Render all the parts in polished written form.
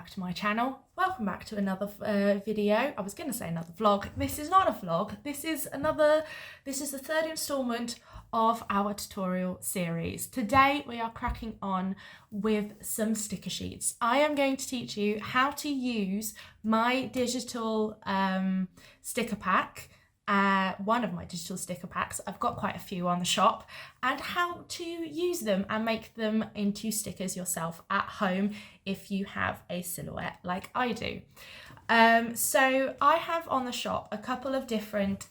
back to my channel. Welcome back to another video. I was going to say another vlog. This is not a vlog. This is the third installment of our tutorial series. Today we are cracking on with some sticker sheets. I am going to teach you how to use my digital sticker pack, one of my digital sticker packs. I've got quite a few on the shop, and how to use them and make them into stickers yourself at home if you have a silhouette like I do. So I have on the shop a couple of different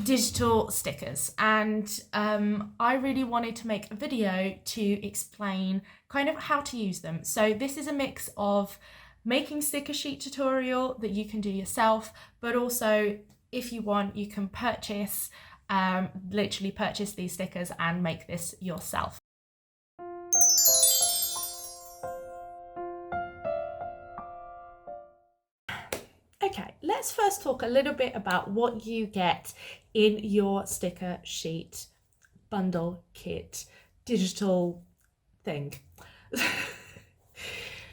digital stickers, and I really wanted to make a video to explain kind of how to use them. So this is a mix of making sticker sheet tutorial that you can do yourself, but also if you want you can purchase literally purchase these stickers and make this yourself. Okay, let's first talk a little bit about what you get in your sticker sheet bundle kit digital thing.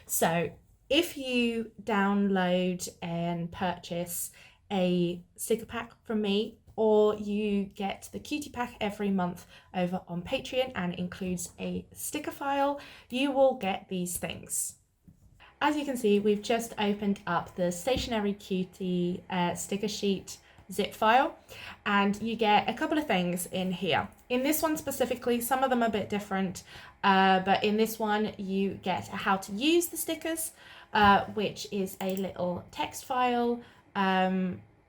So if you download and purchase a sticker pack from me, or you get the cutie pack every month over on Patreon and includes a sticker file, you will get these things. As you can see, we've just opened up the stationery cutie sticker sheet zip file, and you get a couple of things in here. In this one specifically, some of them are a bit different, but in this one you get how to use the stickers, which is a little text file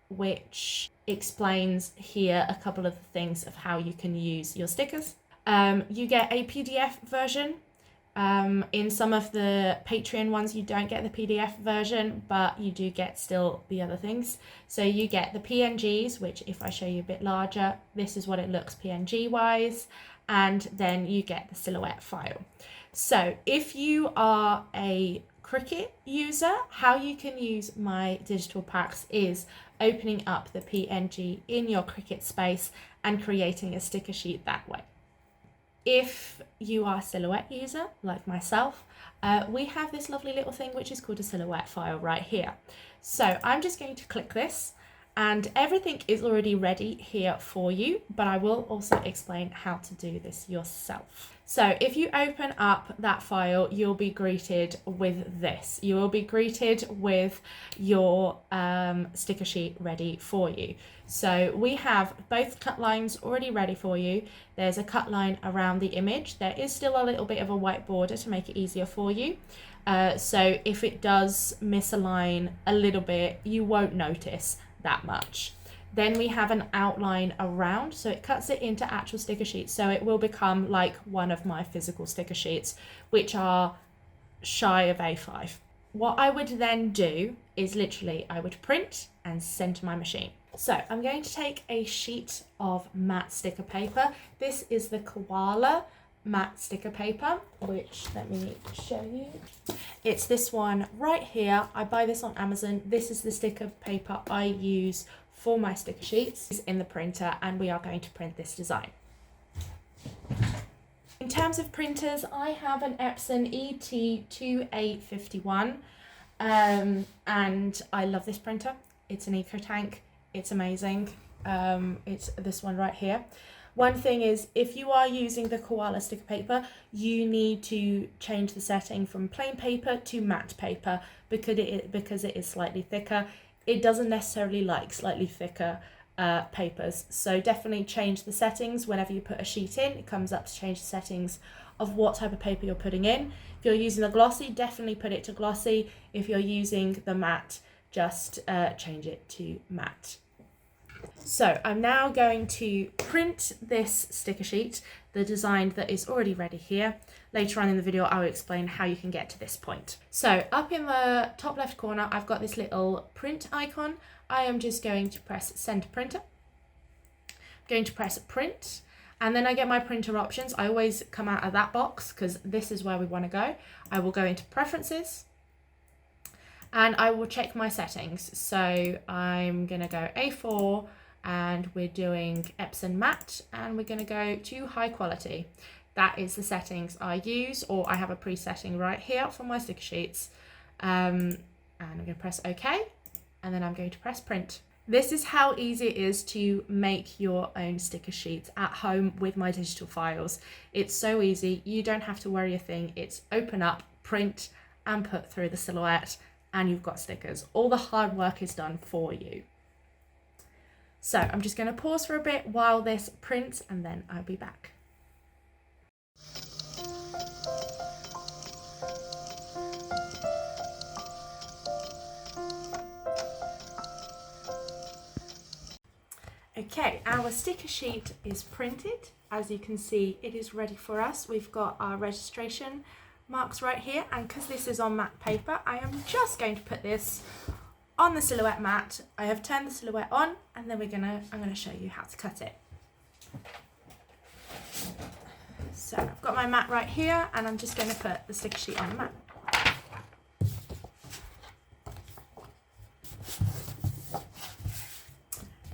which explains here a couple of the things of how you can use your stickers. You get a PDF version. In some of the Patreon ones you don't get the PDF version, but you do get still the other things. So you get the PNGs, which if I show you a bit larger, this is what it looks PNG wise, and then you get the silhouette file. So if you are a Cricut user, how you can use my digital packs is opening up the PNG in your Cricut space and creating a sticker sheet that way. If you are a silhouette user like myself, we have this lovely little thing which is called a silhouette file right here. So I'm just going to click this, and everything is already ready here for you, but I will also explain how to do this yourself. So if you open up that file, you'll be greeted with this. You will be greeted with your sticker sheet ready for you. So we have both cut lines already ready for you. There's a cut line around the image. There is still a little bit of a white border to make it easier for you. So if it does misalign a little bit, you won't notice that much. Then we have an outline around, so it cuts it into actual sticker sheets, so it will become like one of my physical sticker sheets, which are shy of A5. What I would then do is literally I would print and send to my machine. So I'm going to take a sheet of matte sticker paper. This is the Koala matte sticker paper, which let me show you. It's this one right here. I buy this on Amazon. This is the sticker paper I use for my sticker sheets. It's in the printer, and we are going to print this design. In terms of printers, I have an Epson ET2851, and I love this printer. It's an EcoTank. It's amazing. It's this one right here. One thing is, if you are using the Koala sticker paper, you need to change the setting from plain paper to matte paper because it is slightly thicker. It doesn't necessarily like slightly thicker papers, so definitely change the settings whenever you put a sheet in. It comes up to change the settings of what type of paper you're putting in. If you're using the glossy, definitely put it to glossy. If you're using the matte, just change it to matte. So I'm now going to print this sticker sheet, the design that is already ready here. Later on in the video, I will explain how you can get to this point. So up in the top left corner, I've got this little print icon. I am just going to press send to printer. I'm going to press print, and then I get my printer options. I always come out of that box because this is where we want to go. I will go into preferences, and I will check my settings. So I'm going to go A4, and we're doing Epson matte, and we're going to go to high quality. that is the settings I use, or I have a presetting right here for my sticker sheets. And I'm going to press OK, and then I'm going to press print. This is how easy it is to make your own sticker sheets at home with my digital files. It's so easy, you don't have to worry a thing. It's open up, print, and put through the silhouette, and you've got stickers. All the hard work is done for you. So I'm just going to pause for a bit while this prints, and then I'll be back. Okay, our sticker sheet is printed. As you can see, it is ready for us. We've got our registration marks right here, and because this is on matte paper, I am just going to put this on the silhouette mat. I have turned the silhouette on, and then I'm gonna show you how to cut it. So I've got my mat right here, and I'm just going to put the sticker sheet on the mat.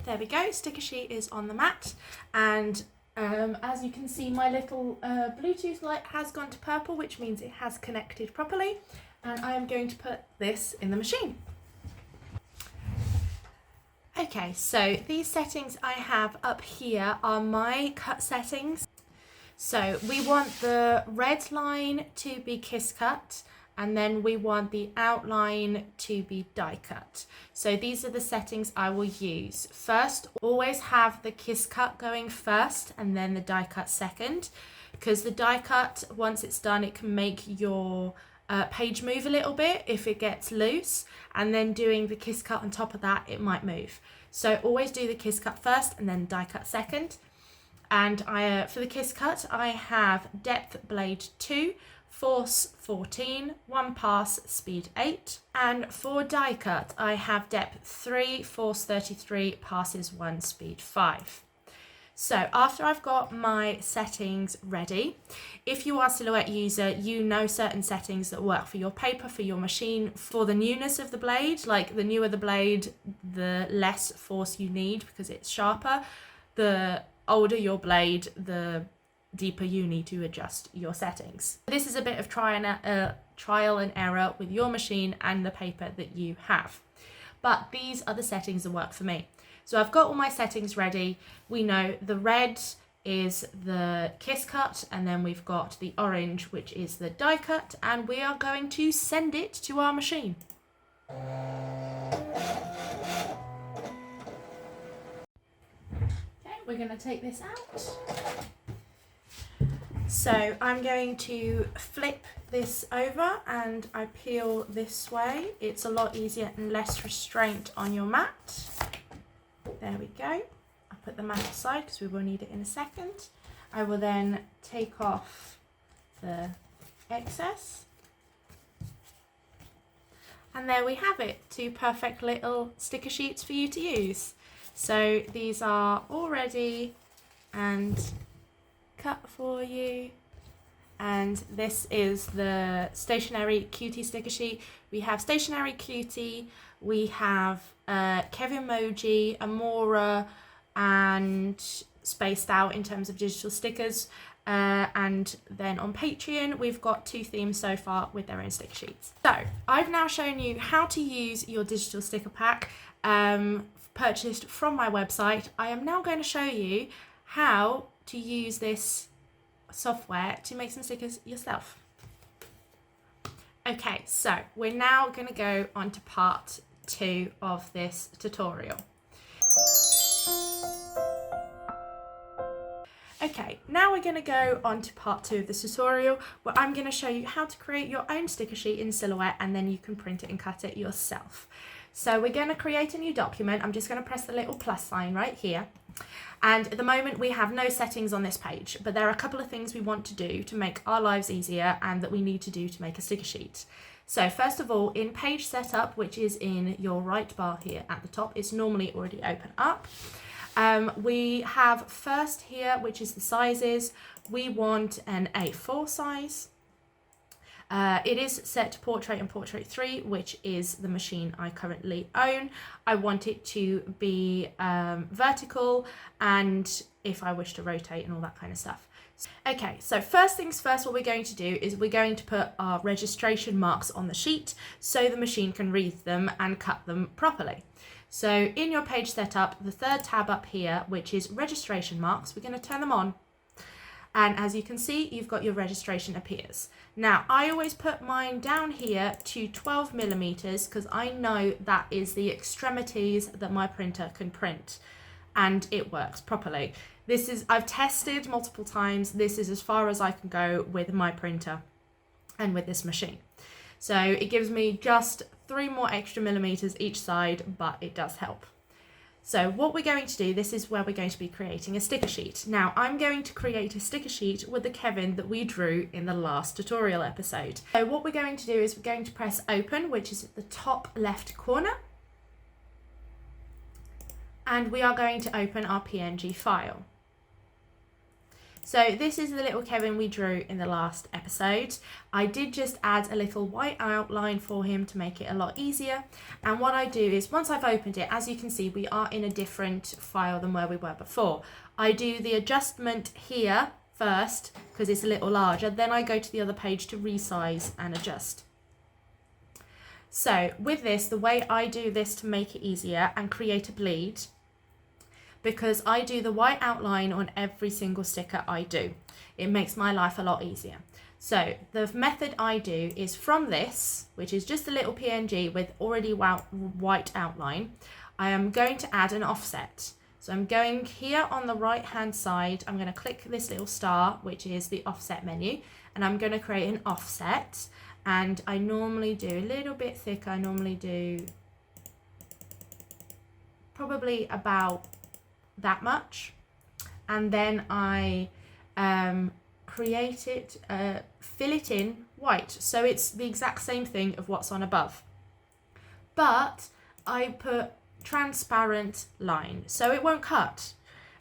There we go, sticker sheet is on the mat, and as you can see, my little Bluetooth light has gone to purple, which means it has connected properly, and I am going to put this in the machine. Okay, so these settings I have up here are my cut settings. So we want the red line to be kiss cut, and then we want the outline to be die cut. So these are the settings I will use. First, always have the kiss cut going first and then the die cut second, because the die cut, once it's done, it can make your page move a little bit if it gets loose, and then doing the kiss cut on top of that, it might move. So always do the kiss cut first and then die cut second. And for the kiss cut, I have depth blade 2, force 14, 1 pass, speed 8. And for die cut, I have depth 3, force 33, passes 1, speed 5. So after I've got my settings ready, if you are a silhouette user, you know certain settings that work for your paper, for your machine, for the newness of the blade. Like the newer the blade, the less force you need because it's sharper. The older your blade, the deeper you need to adjust your settings. This is a bit of trial and error with your machine and the paper that you have. But these are the settings that work for me. So I've got all my settings ready. We know the red is the kiss cut, and then we've got the orange, which is the die cut, and we are going to send it to our machine. We're going to take this out. So I'm going to flip this over and I peel this way. It's a lot easier and less restraint on your mat. There we go. I'll put the mat aside because we will need it in a second. I will then take off the excess. And there we have it, 2 perfect little sticker sheets for you to use. So these are all ready and cut for you. And this is the stationary cutie sticker sheet. We have stationary cutie, we have Kevin Moji, Amora, and spaced out in terms of digital stickers. And then on Patreon, we've got 2 themes so far with their own sticker sheets. So I've now shown you how to use your digital sticker pack purchased from my website. I am now going to show you how to use this software to make some stickers yourself. Okay, so we're now going to go on to part 2 of this tutorial. Okay, now we're going to go on to part 2 of this tutorial, where I'm going to show you how to create your own sticker sheet in Silhouette, and then you can print it and cut it yourself. So we're going to create a new document. I'm just going to press the little plus sign right here. And at the moment we have no settings on this page, but there are a couple of things we want to do to make our lives easier and that we need to do to make a sticker sheet. So first of all, in page setup, which is in your right bar here at the top, it's normally already open up. We have first here, which is the sizes. We want an A4 size. It is set to portrait and portrait 3, which is the machine I currently own. I want it to be vertical, and if I wish to rotate and all that kind of stuff. Okay, so first things first, what we're going to do is we're going to put our registration marks on the sheet so the machine can read them and cut them properly. So in your page setup, the third tab up here, which is registration marks, we're going to turn them on. And as you can see, you've got your registration appears. Now, I always put mine down here to 12 millimeters because I know that is the extremities that my printer can print, and it works properly. I've tested multiple times. This is as far as I can go with my printer and with this machine. So it gives me just 3 more extra millimeters each side, but it does help. So what we're going to do, this is where we're going to be creating a sticker sheet. Now I'm going to create a sticker sheet with the Kevin that we drew in the last tutorial episode. So what we're going to do is we're going to press open, which is at the top left corner. And we are going to open our PNG file. So this is the little Kevin we drew in the last episode. I did just add a little white outline for him to make it a lot easier. And what I do is once I've opened it, as you can see, we are in a different file than where we were before. I do the adjustment here first because it's a little larger. Then I go to the other page to resize and adjust. So with this, the way I do this to make it easier and create a bleed, because I do the white outline on every single sticker I do. It makes my life a lot easier. So the method I do is from this, which is just a little PNG with already white outline, I am going to add an offset. So I'm going here on the right hand side, I'm going to click this little star, which is the offset menu, and I'm going to create an offset. And I normally do a little bit thicker. I normally do probably about that much, and then I create it, fill it in white, so it's the exact same thing of what's on above, but I put transparent line so it won't cut.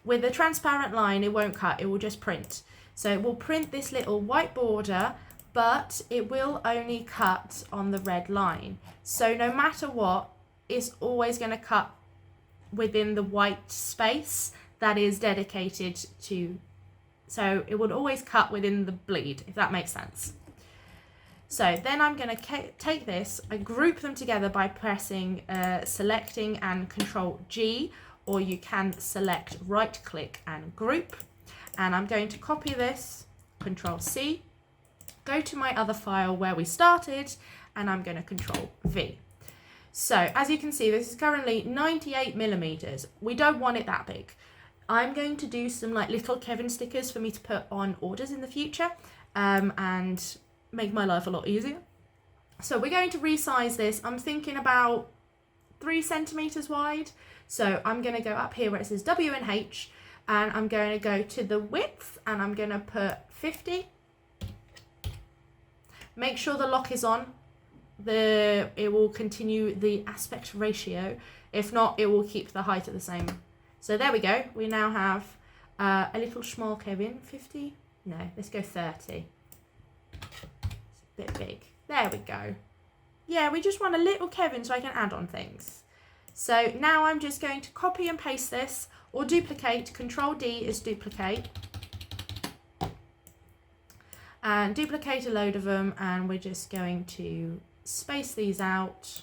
With a transparent line it won't cut, it will just print. So it will print this little white border, but it will only cut on the red line. So no matter what, it's always going to cut within the white space that is dedicated to, so it would always cut within the bleed, if that makes sense. So then I'm going to take this, I group them together by pressing selecting and Control G, or you can select right click and group, and I'm going to copy this, Control C, go to my other file where we started, and I'm going to Control V. So as you can see, this is currently 98 millimeters. We don't want it that big. I'm going to do some like little Kevin stickers for me to put on orders in the future and make my life a lot easier. So we're going to resize this. I'm thinking about 3 centimeters wide. So I'm going to go up here where it says W and H, and I'm going to go to the width, and I'm going to put 50. Make sure the lock is on. It will continue the aspect ratio. If not, it will keep the height at the same. So there we go. We now have a little small Kevin. 50? No, let's go 30. It's a bit big. There we go. Yeah, we just want a little Kevin so I can add on things. So now I'm just going to copy and paste this, or duplicate. Control D is duplicate. And duplicate a load of them, and we're just going to space these out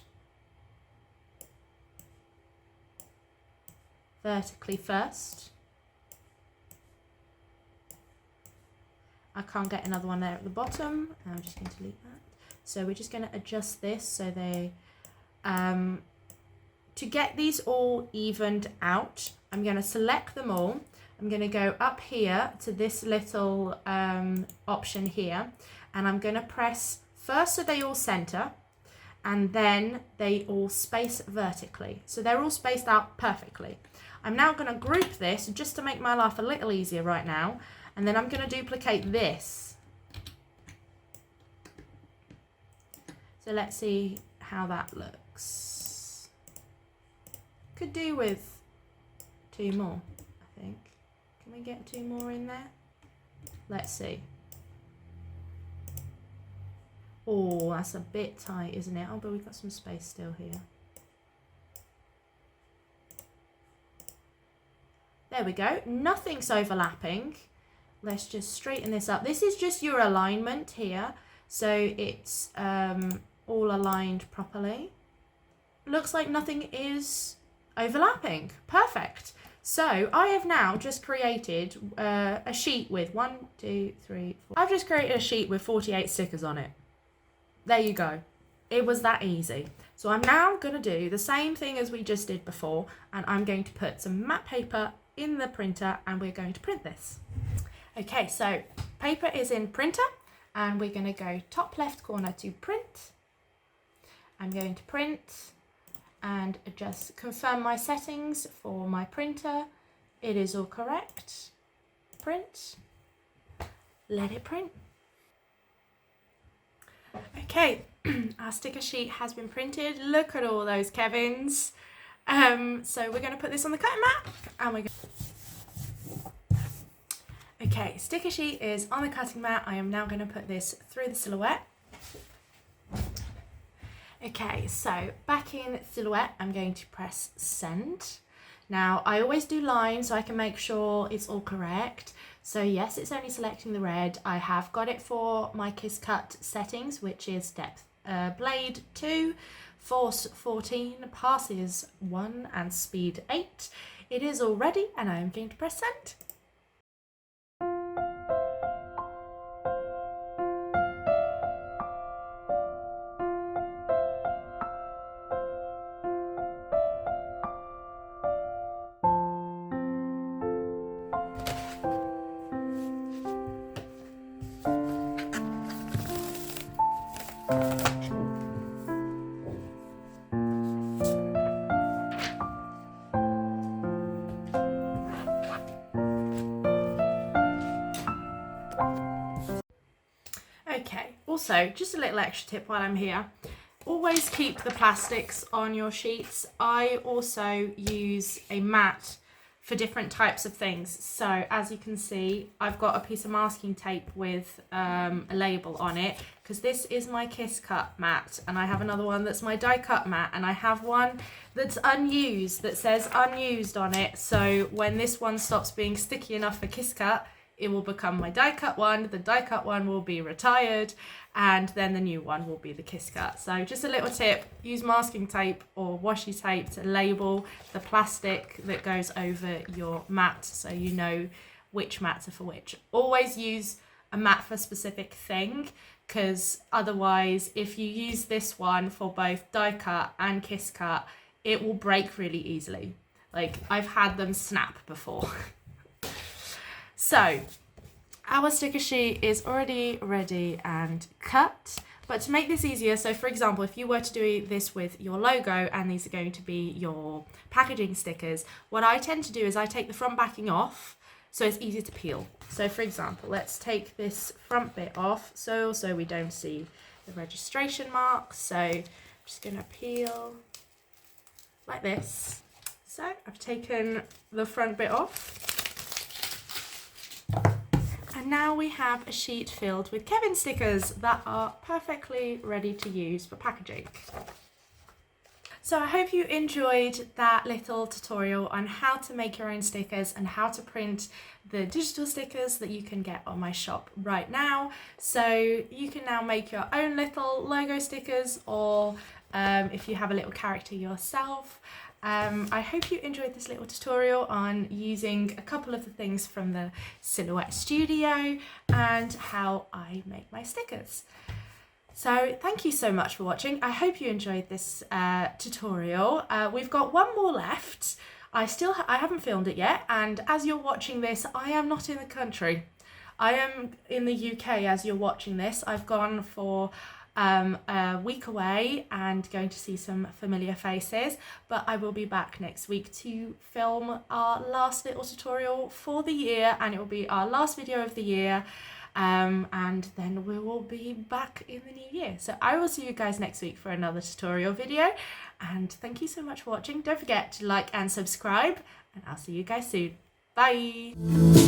vertically first. I can't get another one there at the bottom. I'm just going to delete that. So we're just going to adjust this so they, to get these all evened out, I'm going to select them all. I'm going to go up here to this little option here, and I'm going to press first so they all center, and then they all space vertically. So they're all spaced out perfectly. I'm now going to group this just to make my life a little easier right now, and then I'm going to duplicate this. So let's see how that looks. Could do with 2 more, I think. Can we get 2 more in there? Let's see. Oh, that's a bit tight, isn't it? Oh, but we've got some space still here. There we go. Nothing's overlapping. let's just straighten this up. This is just your alignment here, so it's all aligned properly. Looks like nothing is overlapping. Perfect. So I have now just created a sheet with 1, 2, 3, 4. I've just created a sheet with 48 stickers on it. There you go. It was that easy. So I'm now going to do the same thing as we just did before, and I'm going to put some matte paper in the printer and we're going to print this. Okay, so paper is in printer and we're going to go top left corner to print. I'm going to print and just confirm my settings for my printer. It is all correct. Print. Let it print. Okay, our sticker sheet has been printed. Look at all those Kevins. So we're going to put this on the cutting mat and we're going. Okay, sticker sheet is on the cutting mat. I am now going to put this through the silhouette. Okay, so back in silhouette, I'm going to press send. Now, I always do lines so I can make sure it's all correct. So yes, it's only selecting the red. I have got it for my Kiss Cut settings, which is depth blade 2, force 14, passes 1 and speed 8. It is all ready and I am going to press send. Okay, also just a little extra tip while I'm here, always keep the plastics on your sheets. I also use a mat for different types of things. So as you can see, I've got a piece of masking tape with a label on it because this is my Kiss Cut mat, and I have another one that's my die cut mat, and I have one that's unused that says unused on it. So when this one stops being sticky enough for Kiss Cut, it will become my die cut one. The die cut one will be retired, and then the new one will be the Kiss Cut. So just a little tip, use masking tape or washi tape to label the plastic that goes over your mat so you know which mats are for which. Always use a mat for a specific thing, because otherwise if you use this one for both die cut and Kiss Cut, it will break really easily. Like, I've had them snap before. So our sticker sheet is already ready and cut, but to make this easier, so for example, if you were to do this with your logo and these are going to be your packaging stickers, what I tend to do is I take the front backing off so it's easier to peel. So for example, let's take this front bit off so we don't see the registration marks. So I'm just going to peel like this. So I've taken the front bit off. And now we have a sheet filled with Kevin stickers that are perfectly ready to use for packaging. So I hope you enjoyed that little tutorial on how to make your own stickers and how to print the digital stickers that you can get on my shop right now. So you can now make your own little logo stickers, or if you have a little character yourself. I hope you enjoyed this little tutorial on using a couple of the things from the Silhouette Studio and how I make my stickers. So thank you so much for watching. I hope you enjoyed this tutorial. We've got one more left. I haven't filmed it yet, and as you're watching this, I am not in the country. I am in the UK as you're watching this. I've gone for a week away and going to see some familiar faces, but I will be back next week to film our last little tutorial for the year, and it will be our last video of the year, and then we will be back in the new year. So I will see you guys next week for another tutorial video, and thank you so much for watching. Don't forget to like and subscribe, and I'll see you guys soon. Bye.